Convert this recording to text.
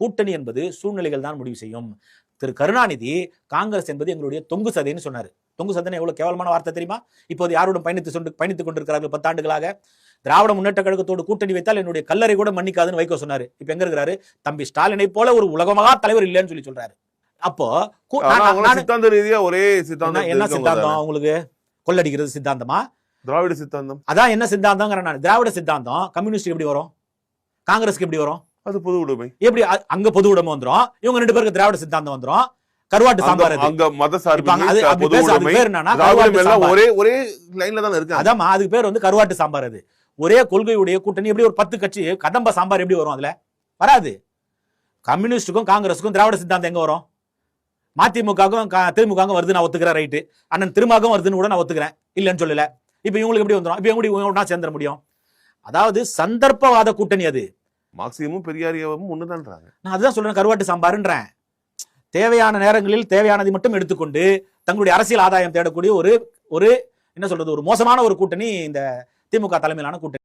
கூட்டணி என்பது சூழ்நிலைகள் தான் முடிவு செய்யும். திரு கருணாநிதி காங்கிரஸ் என்பது எங்களுடைய தொங்கு சதைன்னு சொன்னாரு. தொங்கு சதைன்னு எவ்வளவு கேவலமான வார்த்தை தெரியுமா? இப்போது யாருடன் பயணித்துக் கொண்டிருக்கிறார்கள் 10 ஆண்டுகளாக. திராவிட முன்னேற்ற கழகத்தோடு கூட்டணி வைத்தால் என்னுடைய கல்லறை கூட மன்னிக்காதுன்னு வைகோ சொன்னாரு. இப்ப எங்க இருக்கிறாரு? தம்பி ஸ்டாலினை போல ஒரு உலகமகா தலைவர் இல்லைன்னு சொல்லி சொல்றாரு. அப்போ சித்தாந்த ரீதியா ஒரே சித்தாந்தம். என்ன சித்தாந்தம் உங்களுக்கு? கொள்ளடிக்கிறது சித்தாந்தமா? திராவிட சித்தாந்தம். அதான் என்ன சித்தாந்தம்? திராவிட சித்தாந்தம் கம்யூனிஸ்ட் எப்படி வரும்? காங்கிரஸ்க்கு எப்படி வரும்? அது பொது உடைமை. எப்படி அங்க பொது உடைமை வந்துரும்? இவங்க 2 பேருக்கு திராவிட சித்தாந்தம் வந்துரும். கருவாட்டு சாம்பார் அங்க மத சார்பு பொது உடைமை. ஒரே லைன்ல தான் இருக்கு. அதாமா அதுக்கு பேர் வந்து கருவாட்டு சாம்பார். அது ஒரே கொள்கையுடைய கூட்டணி எப்படி ஒரு 10 கட்சி கதம்ப சாம்பார் எப்படி வரும்? அதுல வராது. கம்யூனிஸ்டுக்கும் காங்கிரஸுக்கும் திராவிட சித்தாந்தம் எங்க வரும்? மதிமுகவும் திமுகவும் வருது, நான் ஒத்துக்கிறேன். ரைட்டு. அண்ணன் திருமாகவும் வருதுன்னு கூட நான் ஒத்துக்கிறேன், இல்லைன்னு சொல்லல. இப்ப இவங்களுக்கு எப்படி வந்துடும்? இப்ப எப்படி ஒன்னா சேர்ந்துட முடியும்? அதாவது சந்தர்ப்பவாத கூட்டணி. அது மார்க்சியமும் பெரியாரியமும் ஒண்ணுதான்றாங்க. நான் அதுதான் சொல்றேன், கருவாட்டு சாம்பார்ன்றேன். தேவையான நேரங்களில் தேவையானதை மட்டும் எடுத்துக்கொண்டு தங்களுடைய அரசியல் ஆதாயம் தேடக்கூடிய ஒரு என்ன சொல்றது, ஒரு மோசமான ஒரு கூட்டணி இந்த திமுக தலைமையிலான கூட்டணி.